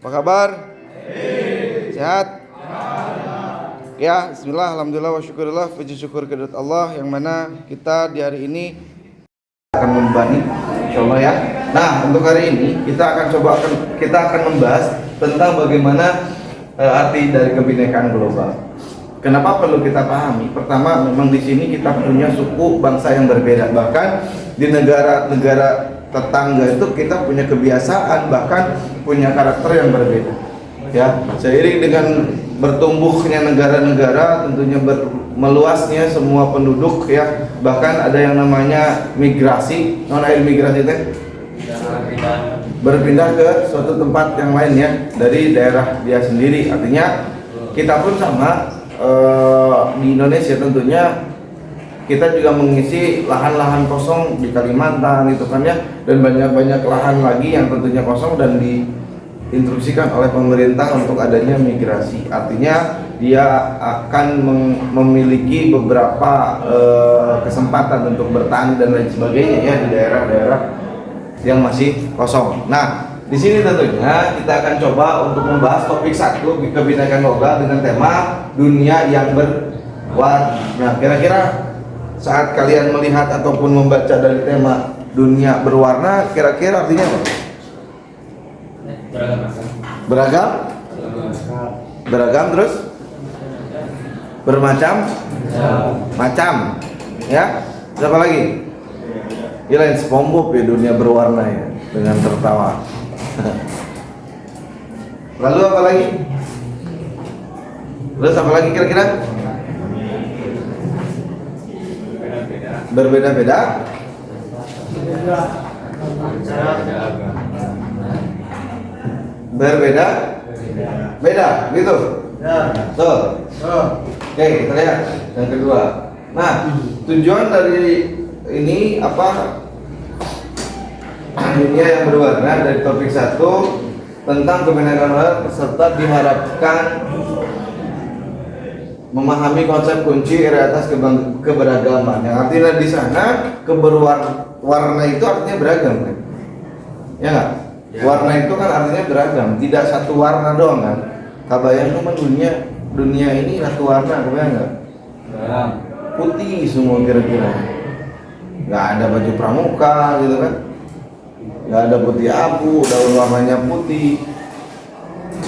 Apa kabar? Sehat? Ya, bismillah, alhamdulillah wa syukurillah, puji syukur kehadirat Allah yang mana kita di hari ini akan membani insyaallah ya. Nah, untuk hari ini kita akan membahas tentang bagaimana arti dari kebinekaan global. Kenapa perlu kita pahami? Pertama, memang di sini kita punya suku bangsa yang berbeda. Bahkan di negara-negara tetangga itu kita punya kebiasaan, bahkan punya karakter yang berbeda. Ya, seiring dengan bertumbuhnya negara-negara, tentunya meluasnya semua penduduk ya, bahkan ada yang namanya migrasi. Migrasi itu berpindah ke suatu tempat yang lain ya, dari daerah dia sendiri. Artinya kita pun sama di Indonesia tentunya kita juga mengisi lahan-lahan kosong di Kalimantan itu kan ya, dan banyak-banyak lahan lagi yang tentunya kosong dan diinstruksikan oleh pemerintah untuk adanya migrasi. Artinya dia akan memiliki beberapa kesempatan untuk bertani dan lain sebagainya ya di daerah-daerah yang masih kosong. Nah, di sini tentunya kita akan coba untuk membahas topik satu, kebinekaan global dengan tema dunia yang berwarna. Nah, kira-kira saat kalian melihat ataupun membaca dari tema dunia berwarna, kira-kira artinya apa? Beragam? Beragam terus? Bermacam-macam. Ya? Siapa lagi? Kirain SpongeBob ya, dunia berwarna ya, dengan tertawa. Lalu apa lagi? Terus apa lagi kira-kira? Berbeda-beda. Berbeda-beda, gitu. Tuh. Oke, kita lihat yang kedua. Nah, tujuan dari ini apa? Dunia yang berwarna dari topik 1 tentang kebinekaan global, peserta diharapkan memahami konsep kunci realitas keberagaman. Yang artinya di sana warna itu artinya beragam kan? Ya nggak? Ya. Warna itu kan artinya beragam, tidak satu warna doang kan? Kabayang cuma dunia ini satu warna, kabayang nggak? Putih semua kira-kira. Nggak ada baju pramuka gitu kan? Nggak ada putih abu, daun warnanya putih.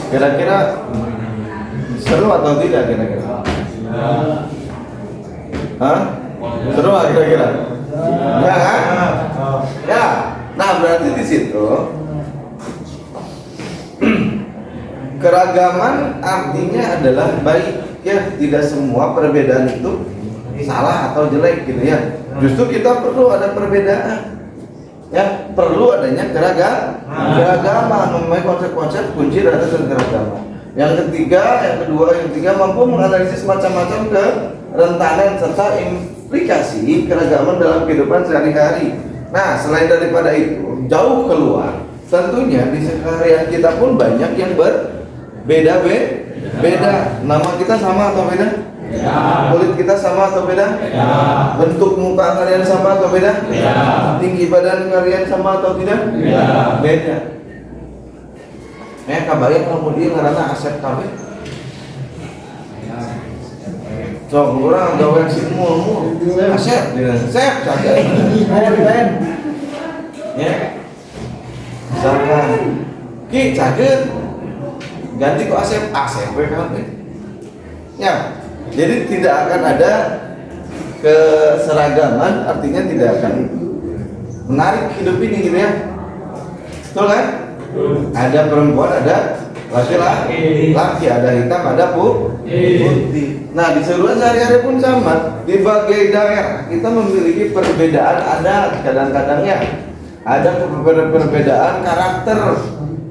Kira-kira seru atau tidak kira-kira? Hah? Seru nggak kira-kira? Ya kan? Ya. Nah, berarti di situ keragaman artinya adalah baik ya, tidak semua perbedaan itu salah atau jelek gitu ya. Justru kita perlu ada perbedaan. Ya, perlu adanya keragaman, mempunyai konsep-konsep kunci atas keragaman. Yang ketiga mampu menganalisis macam-macam kerentanan serta implikasi keragaman dalam kehidupan sehari-hari. Nah, selain daripada itu, jauh keluar, tentunya di seharian kita pun banyak yang berbeda. Nama kita sama atau beda? Ya. Kulit kita sama atau beda? Ya. Bentuk muka kalian sama atau beda? Ya. Tinggi badan kalian sama atau tidak? Ya. Beda. Kabayang kalau dia ngarana Asep KB. So, orang gawe simul Asep, Asep saja. Ya. Misalkan Ki caget ganti ke Asep KB. Ya. Jadi tidak akan ada keseragaman, artinya tidak akan menarik hidup ini gitu ya. Betul kan? Ada perempuan, ada laki-laki, ada hitam, ada putih. Nah, di seluruh sehari-hari pun sama. Di berbagai daerah kita memiliki perbedaan adat, kadang-kadangnya ada perbedaan karakter.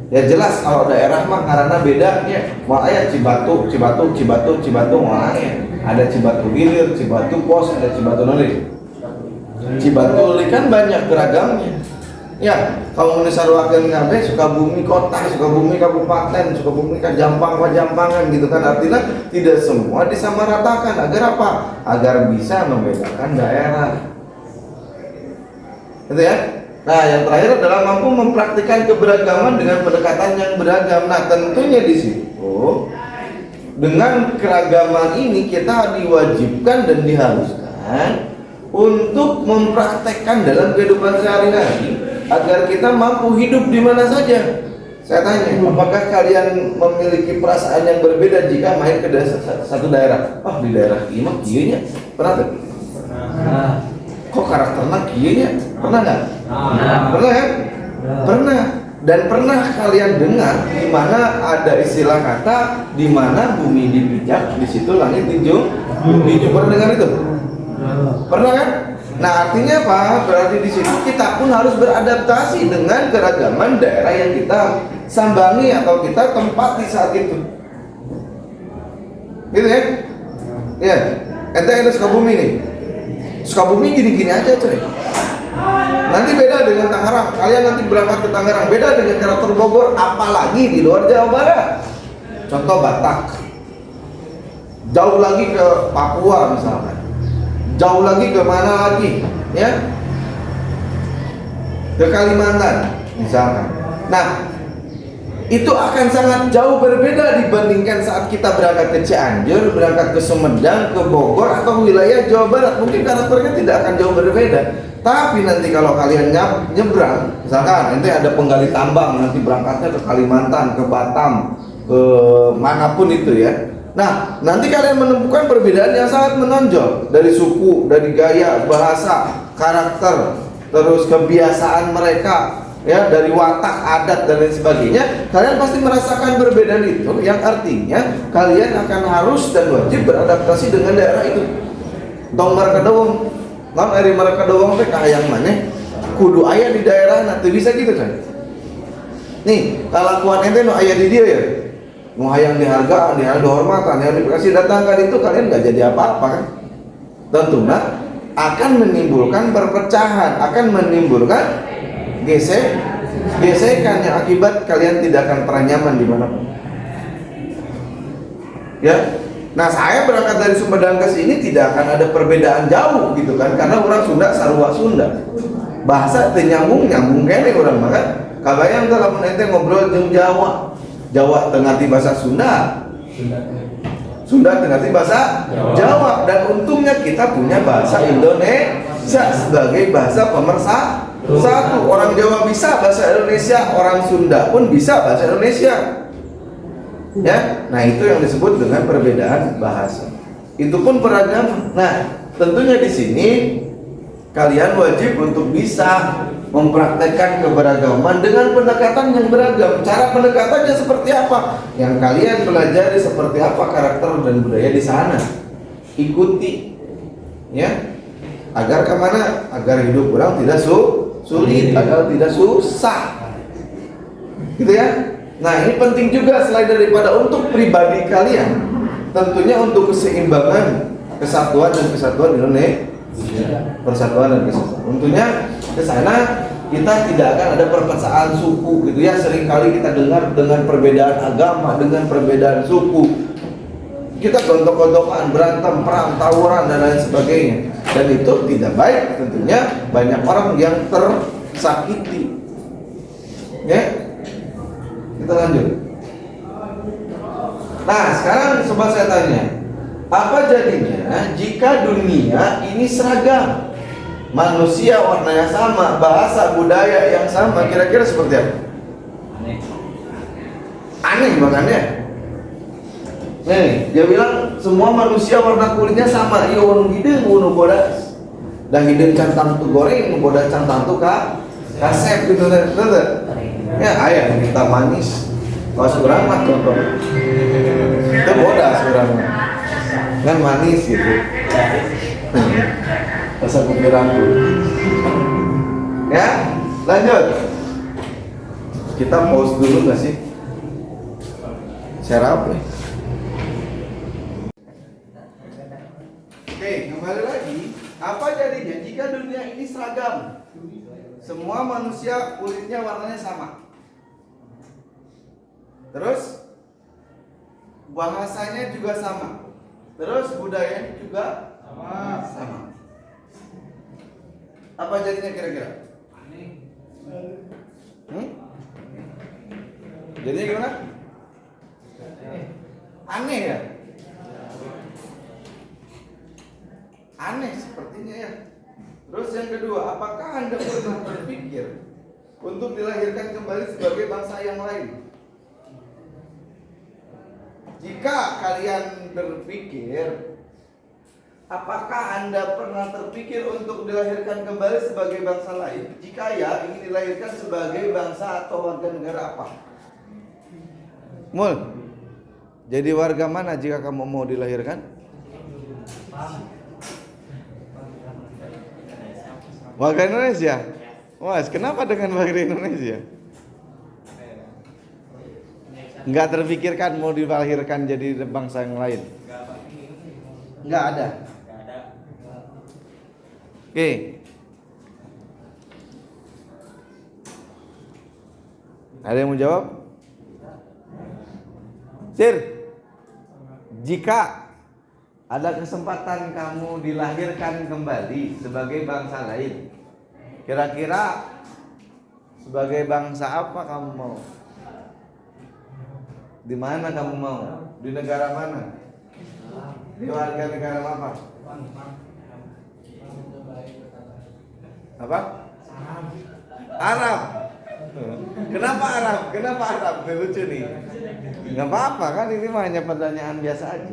Ya jelas kalau daerah mah karena bedanya. Makanya Cibatu, makanya ada Cibatu Hilir, Cibatu Pos, ada Cibatu Nuli. Cibatu Nuli kan banyak beragamnya. Ya, kalau menisarwakeun kabeh Sukabumi kota, Sukabumi kabupaten, Sukabumi Jampangan gitu kan, artinya tidak semua disamaratakan. Agar apa? Agar bisa membedakan daerah. Gitu ya? Nah, yang terakhir adalah mampu mempraktikkan keberagaman dengan pendekatan yang beragam. Nah, tentunya di situ dengan keragaman ini kita diwajibkan dan diharuskan untuk mempraktekkan dalam kehidupan sehari-hari agar kita mampu hidup di mana saja. Saya tanya, apakah kalian memiliki perasaan yang berbeda jika main ke satu daerah? Oh, di daerah ini kieunya. Pernah tak? Pernah. Kok karakternya kieunya? Pernah nggak? Pernah kan? Pernah. Dan pernah kalian dengar di mana ada istilah kata di mana bumi dipijak, di situ langit dijunjung. Pernah dengar itu? Pernah kan? Nah, artinya apa? Berarti di situ kita pun harus beradaptasi dengan keragaman daerah yang kita sambangi atau kita tempati saat itu. Gitu ya? Ya. Ente ada Sukabumi nih. Sukabumi gini-gini aja, coy. Nanti beda dengan Tangerang. Kalian nanti berangkat ke Tangerang, beda dengan karakter Bogor, apalagi di luar Jawa Barat. Contoh Batak. Jauh lagi ke Papua misalnya. Jauh lagi ke mana lagi, ya? Ke Kalimantan, misalkan. Nah, itu akan sangat jauh berbeda dibandingkan saat kita berangkat ke Cianjur, berangkat ke Sumedang, ke Bogor, atau wilayah Jawa Barat. Mungkin karakternya tidak akan jauh berbeda. Tapi nanti kalau kalian nyebrang, misalkan nanti ada penggali tambang, nanti berangkatnya ke Kalimantan, ke Batam, ke manapun itu ya. Nah, nanti kalian menemukan perbedaan yang sangat menonjol dari suku, dari gaya, bahasa, karakter, terus kebiasaan mereka, ya, dari watak, adat dan lain sebagainya. Kalian pasti merasakan perbedaan itu, yang artinya kalian akan harus dan wajib beradaptasi dengan daerah itu. Dong mereka doang, non eri mereka doang teh kahayang mana? Kudu aya di daerah, nanti bisa gitu kan? Nih, kalakuan ente nu aya di dia ya. Mau hayang dihargaan, hayang dihormatan, yang dikasih datangkan itu kalian nggak jadi apa-apa kan? Tentunya akan menimbulkan perpecahan, akan menimbulkan gesekan yang akibat kalian tidak akan pernah nyaman di manapun. Ya, nah saya berangkat dari Sumedang ke sini tidak akan ada perbedaan jauh gitu kan? Karena orang Sunda sarua Sunda, bahasa nyambung kene orang makan. Kabayang kalau ente ngobrol jeung Jawa tengah di bahasa Sunda, Sunda tengah di bahasa Jawa, dan untungnya kita punya bahasa Indonesia sebagai bahasa pemersatu. Orang Jawa bisa bahasa Indonesia, orang Sunda pun bisa bahasa Indonesia. Ya, nah itu yang disebut dengan perbedaan bahasa. Itu pun beragam. Nah, tentunya di sini kalian wajib untuk bisa mempraktekkan keberagaman dengan pendekatan yang beragam. Cara pendekatannya seperti apa? Yang kalian pelajari seperti apa karakter dan budaya di sana. Ikuti, ya. Agar kemana? Agar hidup orang tidak sulit, agar tidak susah. Gitu ya. Nah, ini penting juga selain daripada untuk pribadi kalian, tentunya untuk keseimbangan, kesatuan dan kesatuan Indonesia. Persatuan dan kesatuan. Tentunya ke sana kita tidak akan ada perpecahan suku gitu ya. Seringkali kita dengar dengan perbedaan agama, dengan perbedaan suku, kita gontok-gontokan, berantem, perang, tawuran dan lain sebagainya. Dan itu tidak baik, tentunya banyak orang yang tersakiti. Ya, kita lanjut. Nah, sekarang coba saya tanya, apa jadinya jika dunia ini seragam? Manusia warnanya sama, bahasa, budaya yang sama, kira-kira seperti apa? Aneh makanya. Nih, dia bilang semua manusia warna kulitnya sama. Iya, unu hidung, unu bodas. Dan hidung cantang tu goreng, unu bodas cantang tu kasep gitu, betul. Ya, ayah kita manis. Kalau seorang mah contoh, itu bodas seorang kan manis gitu. Rasa pikiranku. Ya, lanjut. Kita pause dulu nggak sih? Share apa? Oke, kembali lagi. Apa jadinya jika dunia ini seragam? Semua manusia kulitnya warnanya sama. Terus bahasanya juga sama. Terus budayanya juga sama. Apa jadinya kira-kira? Jadinya gimana? Aneh ya? Aneh sepertinya ya. Terus yang kedua, apakah Anda pernah berpikir untuk dilahirkan kembali sebagai bangsa yang lain? Jika kalian berpikir, apakah Anda pernah terpikir untuk dilahirkan kembali sebagai bangsa lain? Jika ya, ingin dilahirkan sebagai bangsa atau warga negara apa? Mul, jadi warga mana jika kamu mau dilahirkan? Warga Indonesia? Mas, kenapa dengan warga Indonesia? Enggak terpikirkan mau dilahirkan jadi bangsa yang lain? Enggak ada. Oke. Ada yang mau jawab? Sir, jika ada kesempatan kamu dilahirkan kembali sebagai bangsa lain, kira-kira sebagai bangsa apa kamu mau? Di mana kamu mau? Di negara mana? Di warga negara apa? Apa? Arab. Kenapa Arab? Kenapa Arab? Lucu nih. Nggak apa-apa kan, ini mah hanya pertanyaan biasa aja.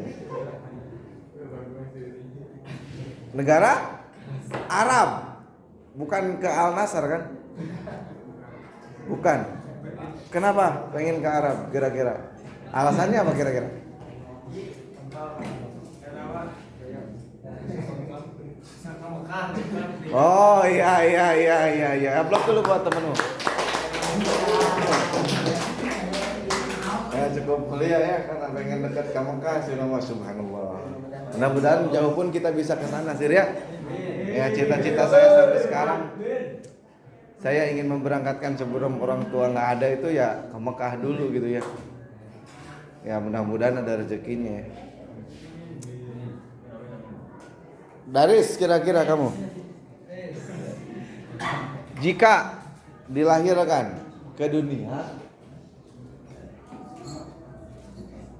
Negara Arab, bukan ke Al-Nasr kan? Bukan. Kenapa pengen ke Arab kira-kira? Alasannya apa kira-kira? Oh iya. Upload dulu buat temenmu. Ya cukup kuliah ya, karena pengen dekat ke Mekah, subhanallah. Mudah-mudahan jauh pun kita bisa ke sana, Sir ya. Ya, cita-cita saya sampai sekarang, saya ingin memberangkatkan sebelum orang tua nggak ada itu ya ke Mekah dulu gitu ya. Ya mudah-mudahan ada rezekinya. Daris, kira-kira kamu jika dilahirkan ke dunia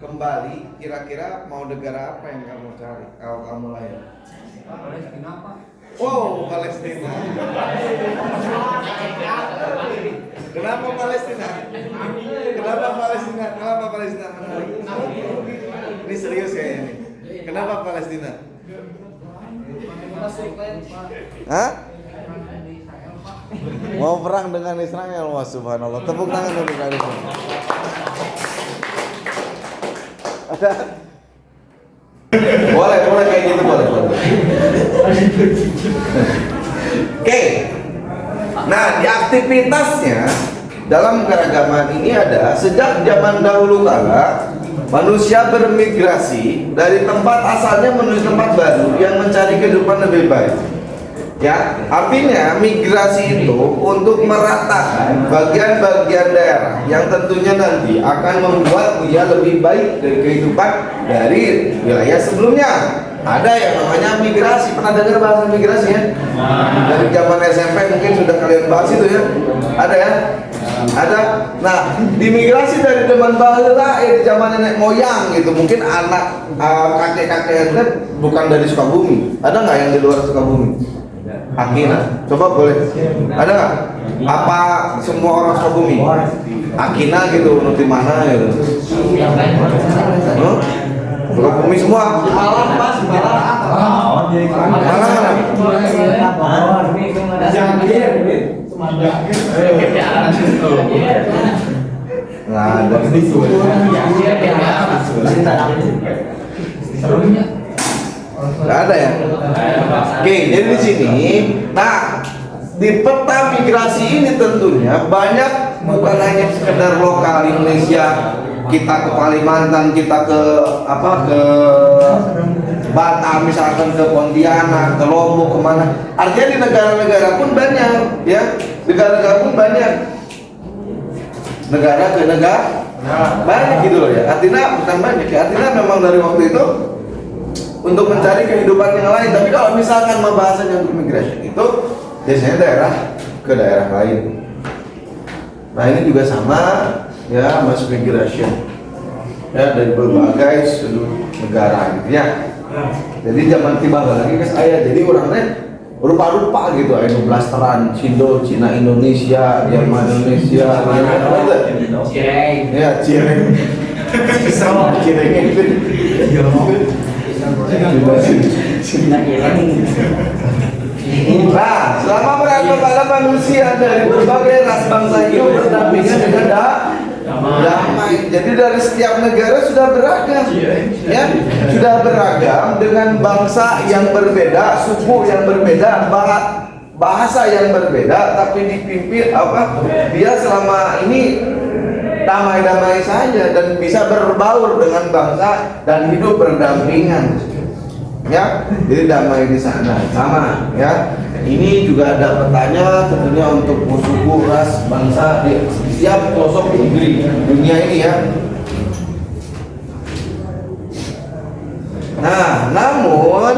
kembali, kira-kira mau negara apa yang kamu cari kalau kamu lahir? Palestina apa? Wow, Palestina. Kenapa Palestina? Kenapa Palestina? Kenapa Palestina menarik? Ini serius kayaknya nih. Kenapa Palestina? Hah? Mau perang dengan Israel? Wah, subhanallah. Tepuk tangan untuk kalian. Ada? Boleh kayak gitu, boleh. Oke. Nah, di aktivitasnya dalam keragaman ini ada sejak zaman dahulu kala manusia bermigrasi dari tempat asalnya menuju tempat baru yang mencari kehidupan lebih baik. Ya, artinya migrasi itu untuk meratakan bagian-bagian daerah yang tentunya nanti akan membuat dia lebih baik dari kehidupan dari wilayah sebelumnya. Ada yang namanya migrasi, pernah dengar bahasa migrasi ya? Dari zaman SMP mungkin sudah kalian bahas itu ya. Ada ya? Ada. Nah, dimigrasi dari zaman bahula di zaman nenek moyang gitu. Mungkin anak kakek-kakek bukan dari Sukabumi. Ada nggak yang di luar Sukabumi? Akina, coba boleh. Ada nggak? Apa semua orang Sukabumi? Akina gitu, nuti mana gitu? Sukabumi semua? Malang pas, Malang. Nggak ada. Nggak ada ya? Oke, jadi di sini, nah di peta migrasi ini tentunya banyak, bukan hanya sekedar lokal Indonesia, kita ke Kalimantan, kita ke Batam, misalkan ke Pontianak, ke Lombok, kemana? Artinya di negara-negara pun banyak, ya, negara-negara pun banyak, negara ke negara banyak gitu loh ya. Artinya bukan banyak ya, artinya memang dari waktu itu untuk mencari kehidupan yang lain. Tapi kalau misalkan bahasanya untuk migration itu biasanya daerah ke daerah lain. Nah ini juga sama ya, Mas Migration ya, dari berbagai sudut negara gitu ya. Jadi zaman tiba lagi ke saya, jadi orangnya rupa-rupa gitu, ada blasteran Indo, Cina, Indonesia, Jerman, Indonesia, Cireng. ya Cireng, Cireng itu. Nah, selama beragam manusia dari berbagai ras bangsa hidup berdampingan dengan damai. Jadi dari setiap negara sudah beragam, ya, sudah beragam dengan bangsa yang berbeda, suku yang berbeda, bahasa yang berbeda, tapi dipimpin dia selama ini damai-damai saja dan bisa berbaur dengan bangsa dan hidup berdampingan. Ya, jadi damai di sana sama ya. Ini juga ada petanya tentunya untuk suku, ras, bangsa di setiap pelosok negeri dunia ini ya. Nah, namun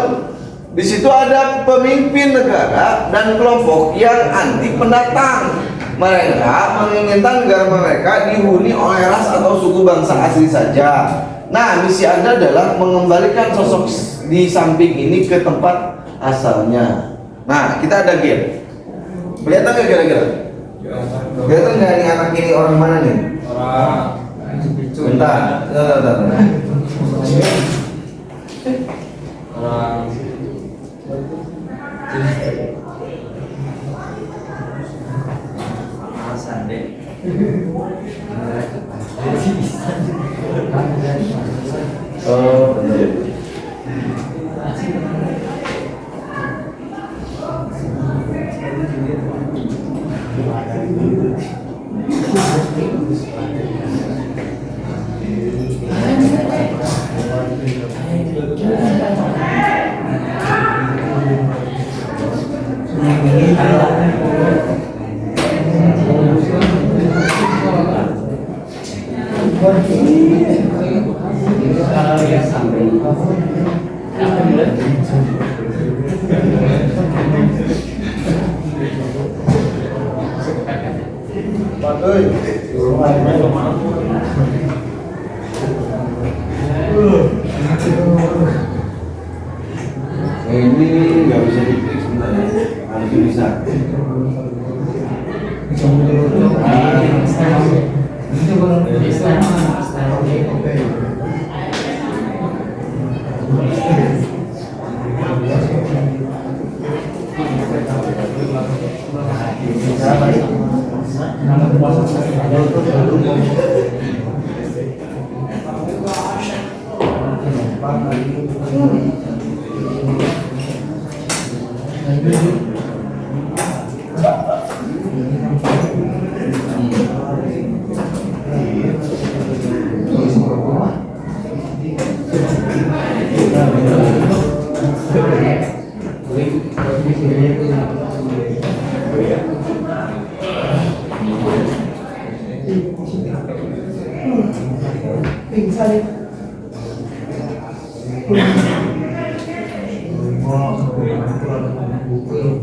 di situ ada pemimpin negara dan kelompok yang anti pendatang. Mereka menginginkan negara mereka dihuni oleh ras atau suku bangsa asli saja. Nah, misi Anda adalah mengembalikan sosok di samping ini ke tempat asalnya. Nah, kita ada game. Kelihatan nggak kira-kira? Kelihatan nggak ini anak ini orang mana nih? Orang Bentar. orang Sande. Oh, benar. Ini nggak bisa diklik sebenarnya, harus bisa.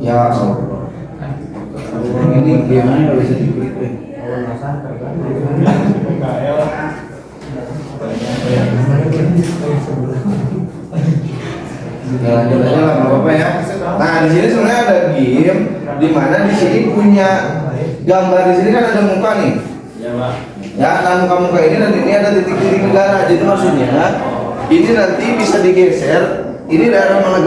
Ya, ini gimana nggak bisa diklik deh. Lanjut aja lah, nggak apa-apa ya. Nah, di sini sebenarnya ada game di mana di sini punya gambar, di sini kan ada muka nih. Ya, Pak. Ya, nah muka-muka ini dan ini ada titik-titik negara. Jadi maksudnya ini nanti bisa digeser. Ini daerah mana,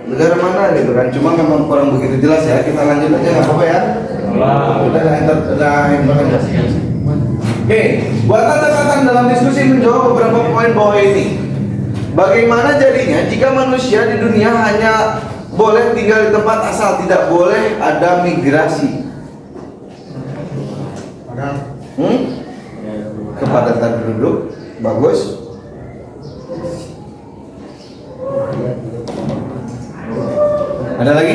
negara mana gitu kan. Cuma memang kurang begitu jelas ya. Kita lanjut aja nggak apa-apa ya. Kita enter. Oke, buat catatan dalam diskusi menjawab beberapa poin bawah ini. Bagaimana jadinya jika manusia di dunia hanya boleh tinggal di tempat asal, tidak boleh ada migrasi? Kepadatan penduduk bagus. Ada lagi?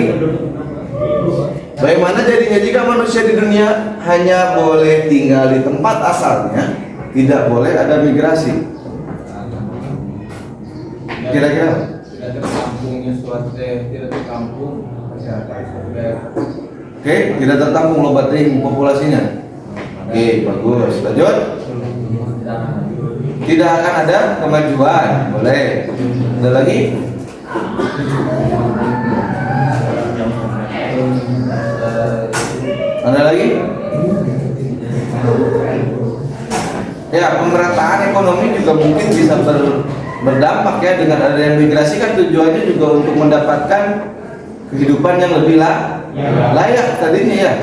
Bagaimana jadinya jika manusia di dunia hanya boleh tinggal di tempat asalnya, tidak boleh ada migrasi? Kira-kira? Tidak terkampungnya suatu tidak terkampung masyarakat. Oke, tidak tertampung lobat ring populasinya. Oke, bagus. Lanjut. Tidak akan ada kemajuan. Boleh. Ada lagi? Ada lagi? Ya, pemerataan ekonomi juga mungkin bisa berdampak ya dengan adanya migrasi, kan tujuannya juga untuk mendapatkan kehidupan yang lebih layak tadinya ya.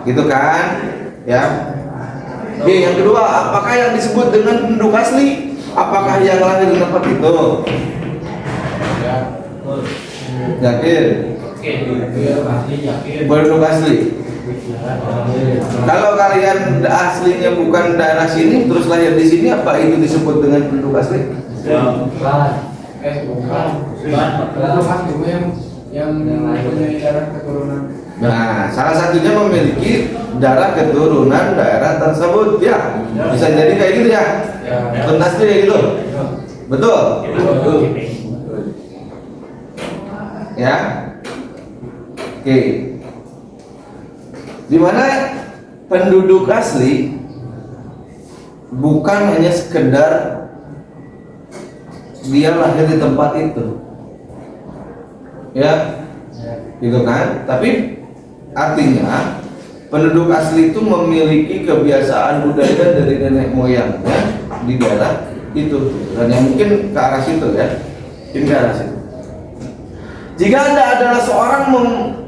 Gitu kan? Ya. Oke, yang kedua, apakah yang disebut dengan penduduk asli? Apakah yang lahir di tempat itu? Yakin? Penduduk asli. Kalau kalian aslinya bukan daerah sini, terus lahir di sini, apa itu disebut dengan penduduk asli? Bukan. Yang mempunyai darah keturunan. Nah, salah satunya memiliki darah keturunan daerah tersebut ya. Bisa jadi kayak gitu ya. Penduduk asli kayak gitu. Betul? Betul. Ya. Oke. Dimana penduduk asli bukan hanya sekedar dia lahir di tempat itu, ya, gitu kan? Tapi artinya penduduk asli itu memiliki kebiasaan budaya dari nenek moyangnya di daerah itu, dan yang mungkin ke arah situ ya, mungkin ke arah situ. Jika Anda adalah seorang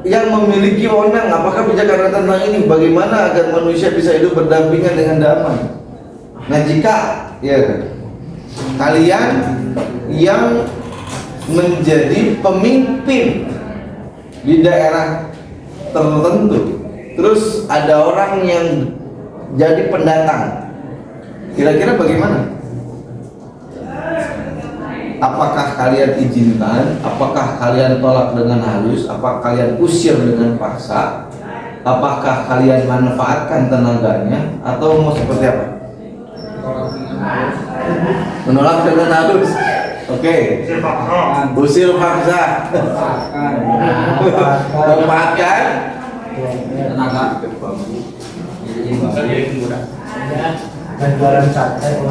yang memiliki wewenang, apakah bicara tentang ini, bagaimana agar manusia bisa hidup berdampingan dengan damai? Nah, jika ya kalian yang menjadi pemimpin di daerah tertentu, terus ada orang yang jadi pendatang, kira-kira bagaimana? Apakah kalian izinkan? Apakah kalian tolak dengan halus? Apakah kalian usir dengan paksa? Apakah kalian manfaatkan tenaganya? Atau mau seperti apa? Menolak dengan halus. Oke. Usir paksa. Manfaatkan tenaga. Dan jualan sate.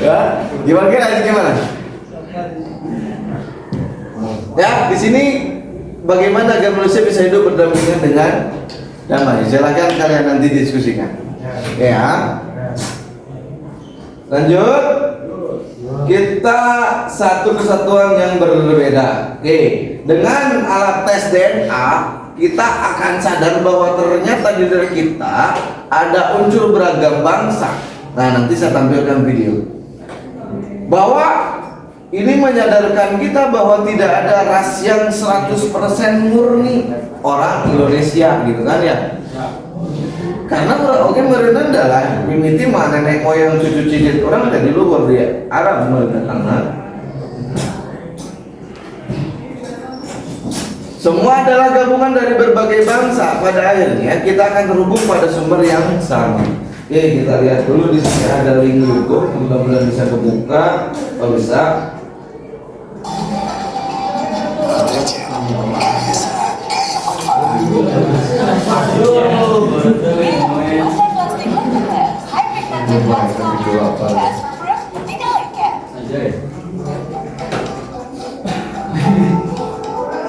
Ya, gimana gimana? Ya, di sini bagaimana agar manusia bisa hidup berdampingan dengan damai? Silakan kalian nanti diskusikan. Ya. Lanjut. Kita satu kesatuan yang berbeda. Oke, dengan alat tes DNA kita akan sadar bahwa ternyata di diri kita ada unsur beragam bangsa. Nah, nanti saya tampilkan video bahwa ini menyadarkan kita bahwa tidak ada ras yang 100% murni orang Indonesia, gitu kan ya. Karena oke merendah adalah mimiti mah nenek moyang cucu cicit orang dari luar dia Arab merendah. Semua adalah gabungan dari berbagai bangsa. Pada akhirnya kita akan terhubung pada sumber yang sama. Oke, kita lihat dulu di sini ada link YouTube. Mudah-mudahan bisa kebuka. Kalau bisa.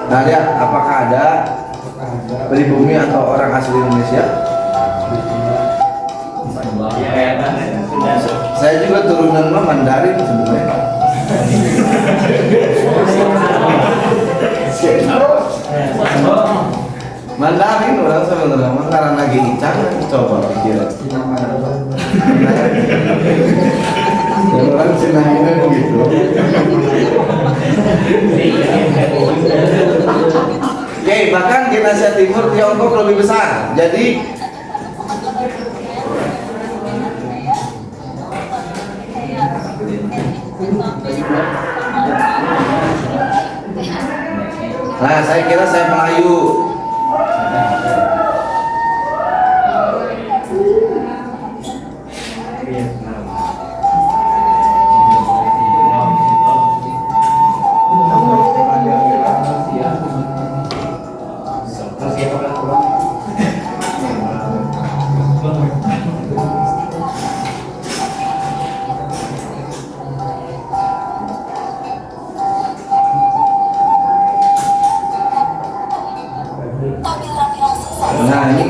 Nah, lihat apakah ada pribumi atau orang asli Indonesia? Saya juga turunan Mandarin sebenarnya. Mandarin orang sebenarnya karena lagi icang coba pikir. Orang Cina ini begitu. Oke, bahkan di Asia Timur Tiongkok lebih besar. Jadi nah, saya kira saya Melayu.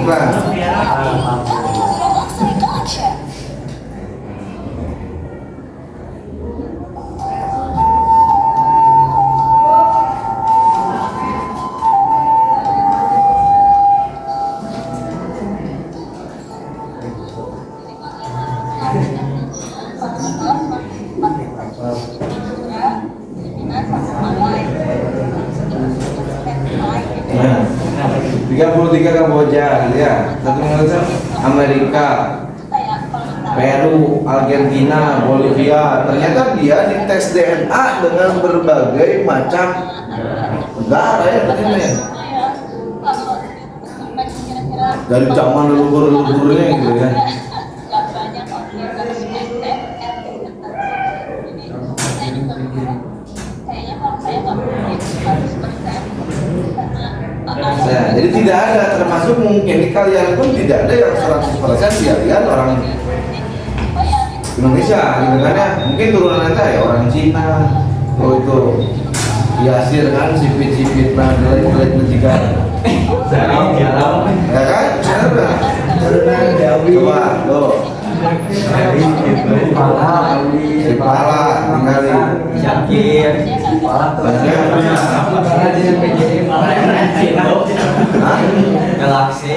ikhlas. Nah, 33 Kamboja, gitu ya. Satu Indonesia, Amerika, Peru, Argentina, Bolivia. Ternyata dia dites DNA dengan berbagai macam negara ya, ternyata ya. Dari zaman leluhur-leluhurnya gitu ya. Nah, jadi tidak ada, termasuk mungkin di kalian pun tidak ada yang 100% dia lihat orang Indonesia gitu kan ya. Mungkin turunan Anda ya orang Cina. Oh itu dihasil kan sipit-sipit nah jelek-jelek juga. Ya kan? Turunan Jawi. Coba tuh. Kepala tinggalin. Syakir, Galaksi,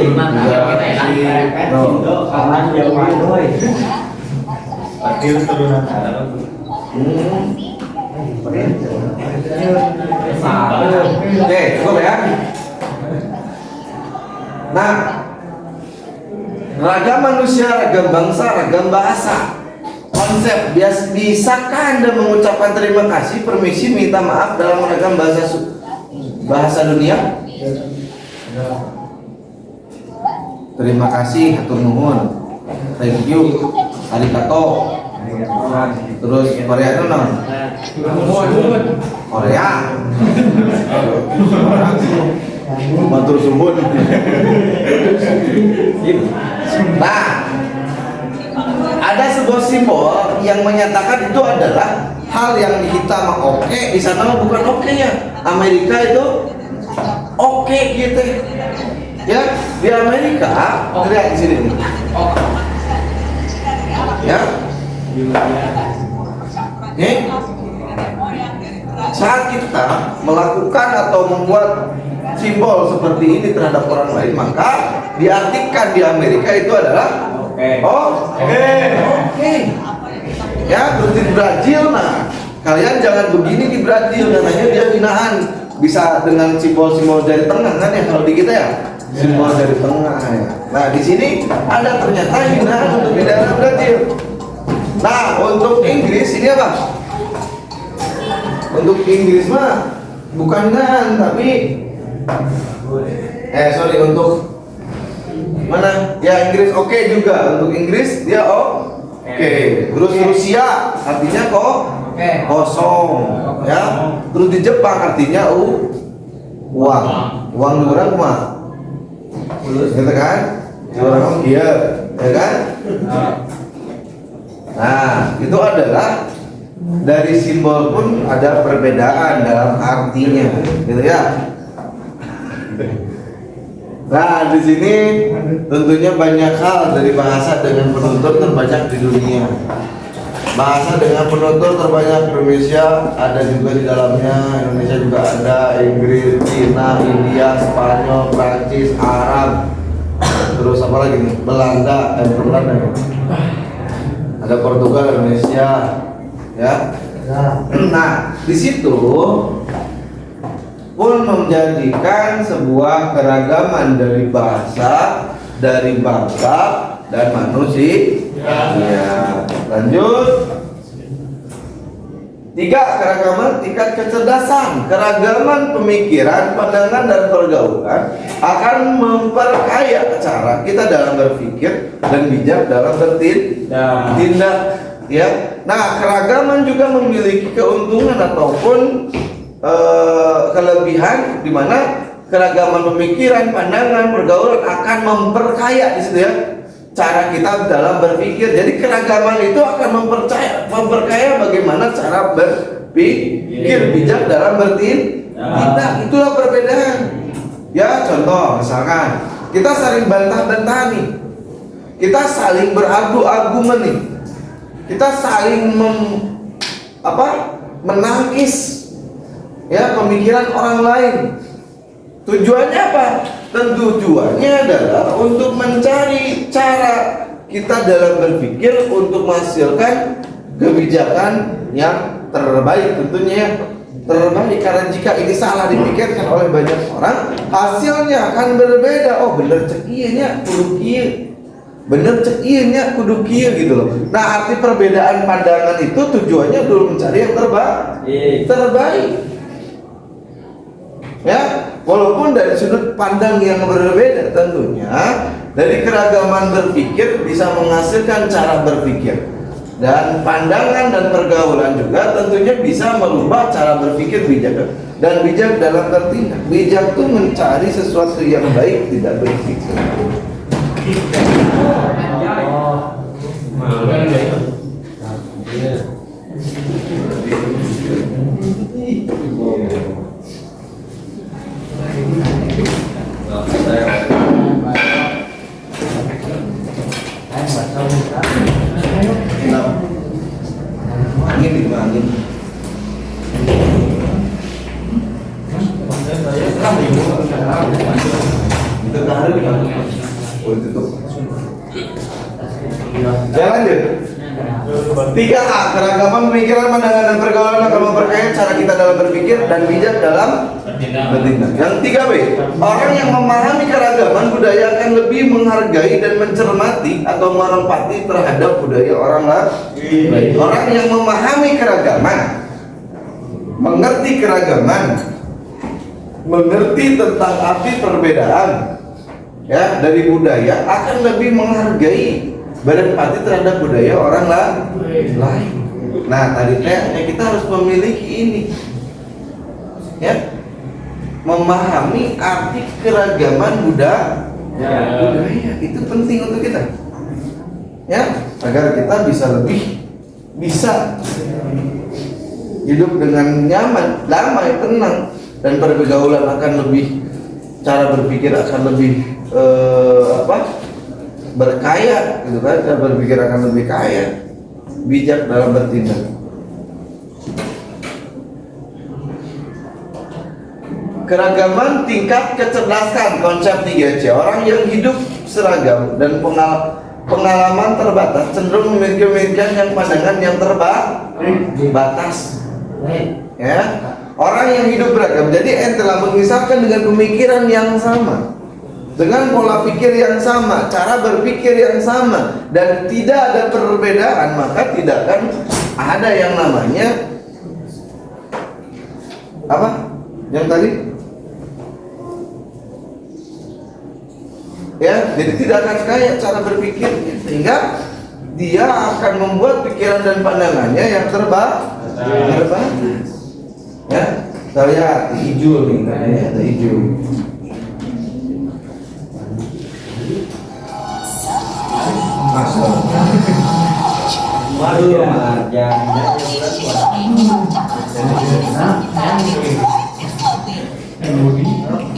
Oke, cukup ya. Nah, ragam manusia, ragam bangsa, ragam bahasa. Konsep bisakah Anda mengucapkan terima kasih, permisi, minta maaf dalam ragam bahasa dunia? Terima kasih, hatur nuhun, thank you, arigato. Terus Korea itu non? Korea. Matur suhun. Nah, ada sebuah simbol yang menyatakan itu adalah hal yang di kita mah oke, di sana bukan oke ya. Amerika itu oke gitu. Ya, di Amerika lihat di sini. Ya. Nih. Saat kita melakukan atau membuat simbol seperti ini terhadap orang lain, maka diartikan di Amerika itu adalah oke. Ya, berarti di Brazil, nah kalian jangan begini di Brazil, katanya dia hinaan. Bisa dengan simbol-simbol dari tengah kan ya kalau di kita ya, simbol dari tengah ya. Nah di sini ada ternyata hinaan untuk di daerah Brazil. Nah untuk Inggris ini apa? Untuk Inggris mah bukan hinaan tapi untuk mana? Ya Inggris oke juga. Untuk Inggris dia oke. Terus Rusia artinya kosong ya. Terus di Jepang artinya uang. Uang di orang mah. Gitu kan? Di orang dia, ya kan? Nah, itu adalah dari simbol pun ada perbedaan dalam artinya, gitu ya. Nah, di sini tentunya banyak hal dari bahasa dengan penutur terbanyak di dunia. Bahasa dengan penutur terbanyak di Indonesia ada juga di dalamnya. Indonesia juga ada, Inggris, Cina, India, Spanyol, Prancis, Arab, terus apa lagi nih? Belanda. Ada Portugal, Indonesia, ya. Nah, di situ pun menjadikan sebuah keragaman dari bahasa, dari bangsa dan manusia. Ya, lanjut. 3, keragaman tingkat kecerdasan. Keragaman pemikiran, pandangan dan pergaulan akan memperkaya cara kita dalam berpikir dan bijak dalam bertindak. Ya. Nah, keragaman juga memiliki keuntungan ataupun kelebihan di mana keragaman pemikiran, pandangan, pergaulan akan memperkaya di situ ya cara kita dalam berpikir. Jadi keragaman itu akan memperkaya bagaimana cara berpikir bijak dalam bertindak. Itulah perbedaan. Ya, contoh misalkan kita saling bantah-bantahan nih, kita saling beradu argumen nih, kita saling menangkis ya pemikiran orang lain. Tujuannya apa? Tujuannya adalah untuk mencari cara kita dalam berpikir untuk menghasilkan kebijakan yang terbaik, tentunya terbaik. Karena jika ini salah dipikirkan oleh banyak orang, hasilnya akan berbeda. Oh bener cek nya kudu kieu, bener cek nya kudu kieu gitu loh. Nah arti perbedaan pandangan itu tujuannya dulu mencari yang terbaik. Ya, walaupun dari sudut pandang yang berbeda, tentunya dari keragaman berpikir bisa menghasilkan cara berpikir, dan pandangan dan pergaulan juga tentunya bisa merubah cara berpikir bijak dan bijak dalam bertindak. Bijak itu mencari sesuatu yang baik, tidak berpikir. Angin di angin. Itu hari di mana? Oh itu. Saya lanjut. 3A, keragaman pemikiran, pandangan dan pergaulan akan memperkaya cara kita dalam berpikir dan bijak dalam bertindak. Yang 3B, orang yang memahami keragaman budaya akan lebih menghargai dan mencermati atau merempati terhadap budaya orang lain. Orang yang memahami keragaman, mengerti keragaman, mengerti tentang arti perbedaan ya dari budaya, akan lebih menghargai, berempati terhadap budaya orang lain. Nah, tadi kita harus memiliki ini, ya, memahami arti keragaman budaya. Itu penting untuk kita, ya, agar kita bisa hidup dengan nyaman, damai, tenang, dan pergaulan akan lebih, cara berpikir akan lebih berkaya, gitu kan? Cara berpikir akan lebih kaya, bijak dalam bertindak. Keragaman tingkat kecerdasan, konsep 3C. Orang yang hidup seragam dan pengalaman terbatas cenderung memiliki pemikiran yang pandangan yang terbatas. Ya, orang yang hidup beragam, jadi telah mengisahkan dengan pemikiran yang sama, dengan pola pikir yang sama, cara berpikir yang sama, dan tidak ada perbedaan, maka tidak akan ada yang namanya apa? Yang tadi? Ya, jadi tidak akan kaya cara berpikirnya, sehingga dia akan membuat pikiran dan pandangannya yang terbatas. Ya, saya hijau nih, ada hijau. Masuk. Waduh, aja.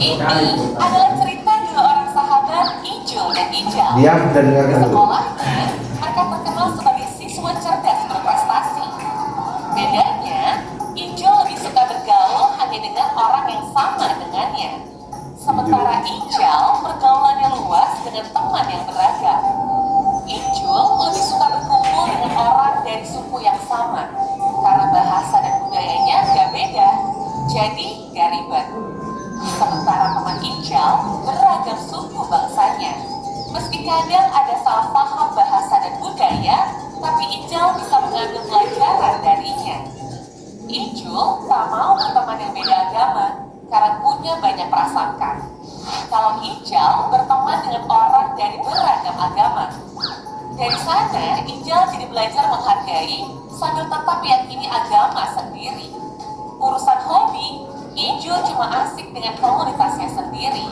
Ini adalah cerita dua orang sahabat, Ijul dan Ijal. Diam dan dengarkan dulu. Sekolahnya, mereka terkenal sebagai siswa cerdas berprestasi. Bedanya, Ijul lebih suka bergaul hanya dengan orang yang sama dengannya. Sementara Ijal pergaulannya luas dengan teman yang beragam. Ijul lebih suka berkumpul dengan orang dari suku yang sama karena bahasa dan budayanya gak beda, jadi gak ribet. Sementara teman Ijal beragam suku bangsanya. Meski kadang ada salah paham bahasa dan budaya, tapi Ijal bisa mengambil pelajaran darinya. Ijul tak mau berteman yang beda agama karena punya banyak prasangka. Kalau Ijal berteman dengan orang dari beragam agama. Dari sana, Ijal jadi belajar menghargai sambil tetap meyakini agama sendiri. Urusan hobi, Ijul cuma asik dengan komunitasnya sendiri.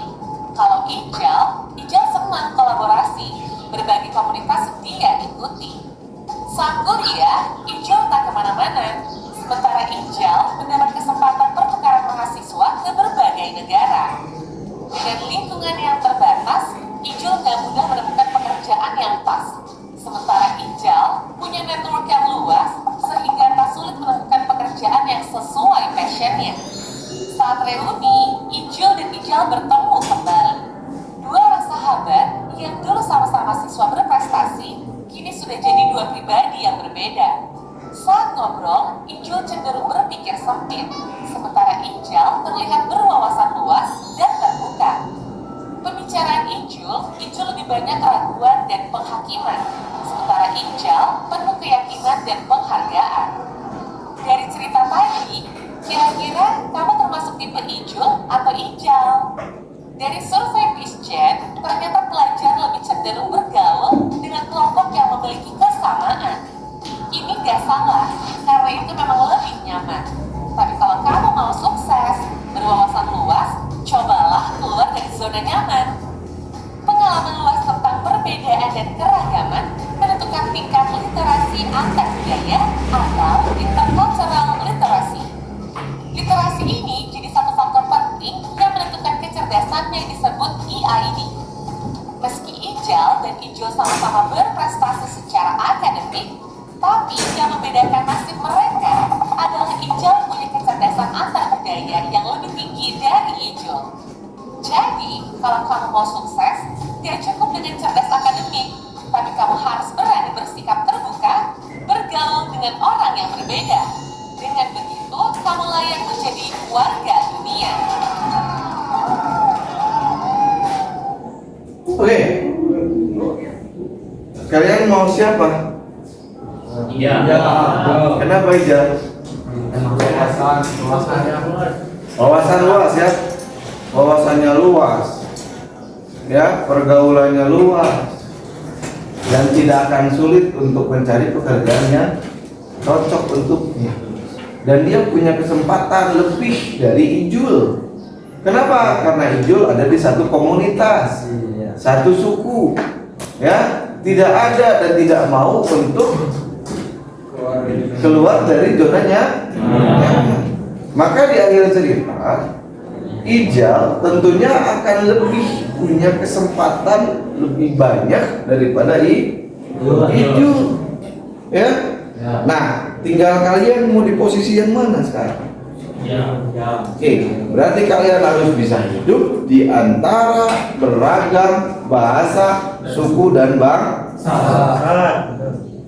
Kalau Ijal senang kolaborasi, berbagi komunitas dia ikuti. Saat kuliah, Ijal tak kemana-mana. Sementara Ijal mendapat kesempatan pertukaran mahasiswa ke berbagai negara. Dengan lingkungan yang terbatas, passionnya. Saat reuni, Ijul dan Ijal bertemu kembali. Dua orang sahabat yang dulu sama-sama siswa berprestasi, kini sudah jadi dua pribadi yang berbeda. Saat ngobrol, Ijul cenderung berpikir sempit, sementara Ijal terlihat berwawasan luas dan terbuka. Pembicaraan Ijul lebih banyak keraguan dan penghakiman, sementara Ijal penuh keyakinan dan penghargaan. Dari cerita tadi, kira-kira kamu termasuk tipe Ijul atau Ijal? Dari survei PISCEN, ternyata pelajar lebih cenderung bergaul dengan kelompok yang memiliki kesamaan. Ini gak salah, karena itu memang lebih nyaman. Tapi kalau kamu mau sukses, berwawasan luas, cobalah keluar dari zona nyaman. Pengalaman luas tentang perbedaan dan keragaman menentukan tingkat literasi antar budaya atau intercultural literacy. Literasi ini jadi satu faktor penting yang menentukan kecerdasan yang disebut EID. Meski Ijal dan Ijul sama-sama berprestasi secara akademik, tapi yang membedakan nasib mereka adalah Ijal punya kecerdasan antar budaya yang lebih tinggi dari Ijul. Jadi, kalau kamu mau sukses, tidak cukup dengan cerdas akademik, tapi kamu harus berani bersikap terbuka, bergaul dengan orang yang berbeda. Dengan begitu, kamu layak menjadi warga dunia. Oke. Kalian mau siapa? Iya. Kenapa Ijal? Wawasan luas ya. Wawasannya luas. Ya, pergaulannya luas. Dan tidak akan sulit untuk mencari pekerjaan yang cocok untuknya. Dan dia punya kesempatan lebih dari Ijul. Kenapa? Karena Ijul ada di satu komunitas, satu suku. Ya, tidak ada dan tidak mau untuk keluar dari zonanya. Maka di akhir cerita, Ijal tentunya akan lebih punya kesempatan lebih banyak daripada Ijul. Ya. Nah, tinggal kalian mau di posisi yang mana sekarang? Oke, berarti kalian harus bisa hidup di antara beragam bahasa, suku dan bangsa.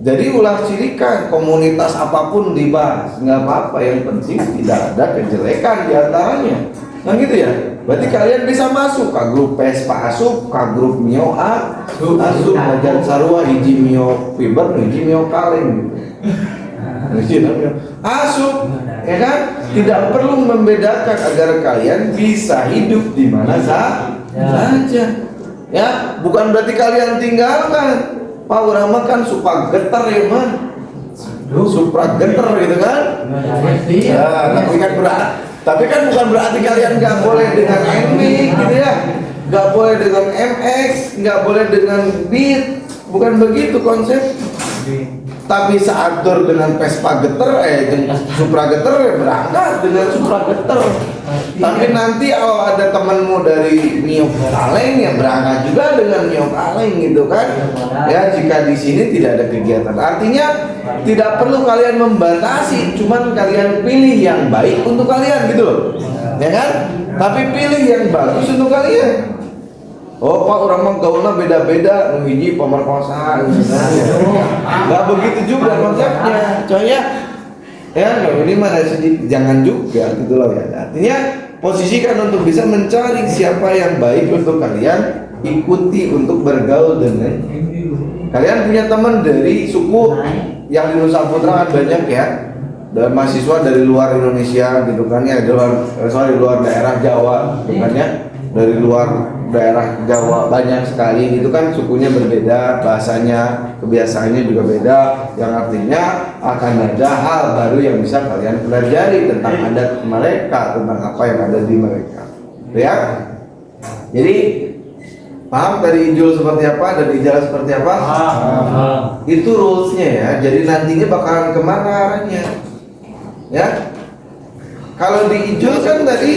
Jadi ulah cirikan komunitas apapun dibahas, nggak apa-apa, yang penting tidak ada kejelekan di antaranya. Nah gitu ya. Berarti kalian bisa masuk ke grup Pespa Asup, ke grup Mio Asup, Majan Sarua, hiji Mio Fiber, hiji Mio Kaleng gitu. Asup, ya kan? Tidak perlu membedakan agar kalian bisa hidup di mana saja. Ya, bukan berarti kalian tinggalkan. Pak Urama kan suka getar ya man, supra getar gitu kan? Ya, tapi kan bukan berarti kalian nggak boleh dengan MX gitu ya, nggak boleh dengan MX, nggak boleh dengan beat, bukan begitu konsep. Tapi saat tur dengan Vespa geter, dengan Supra geter, berangkat dengan Supra geter. Tapi nanti kalau ada temanmu dari Mio Kaleng, ya berangkat juga dengan Mio Kaleng gitu kan? Ya, jika di sini tidak ada kegiatan, artinya tidak perlu kalian membatasi, cuman kalian pilih yang baik untuk kalian gitu loh, ya kan? Tapi pilih yang bagus untuk kalian. Oh Pak, orang mah gaulnya beda-beda, hiji pemerkosaan, nggak begitu juga konsepnya, coy ya. Ya, ini mah sedikit, jangan juga gitu loh ya. Artinya posisikan untuk bisa mencari siapa yang baik untuk kalian ikuti untuk bergaul dengan. Kalian punya teman dari suku yang di Nusa Putra kan banyak ya, dan mahasiswa dari luar Indonesia gitu kan ya, dari luar daerah Jawa gitu kan ya. Dari luar daerah Jawa banyak sekali gitu kan, sukunya berbeda, bahasanya, kebiasaannya juga beda, yang artinya akan ada hal baru yang bisa kalian pelajari tentang adat mereka, tentang apa yang ada di mereka, ya. Jadi paham dari Ijul seperti apa, dari Ijal seperti apa? Itu rulesnya ya. Jadi nantinya bakalan kemana arahnya, ya? Kalau di Ijul kan tadi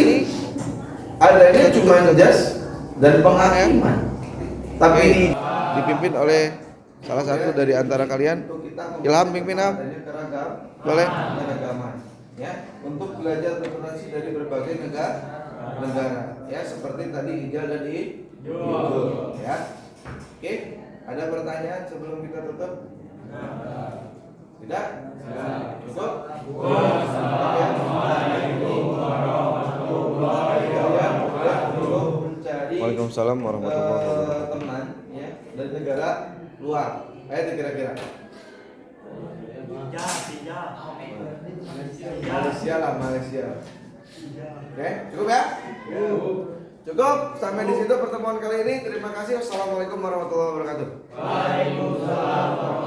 adanya cuma ngejas dan penghakiman, tapi dipimpin oleh salah satu dari antara kalian. Ilham pimpin Am, boleh? ya untuk belajar bertransaksi dari berbagai negara ya seperti tadi Ijal dan Ijul ya. Oke, ada pertanyaan sebelum kita tutup? Tidak? Cukup? Mencari Waalaikumsalam warahmatullahi wabarakatuh. teman ya dari negara luar. Ayo kira-kira. Malaysia lah, Malaysia. Oke, cukup ya? Cukup, sampai di situ pertemuan kali ini. Terima kasih. Wassalamualaikum warahmatullahi wabarakatuh. Waalaikumsalam.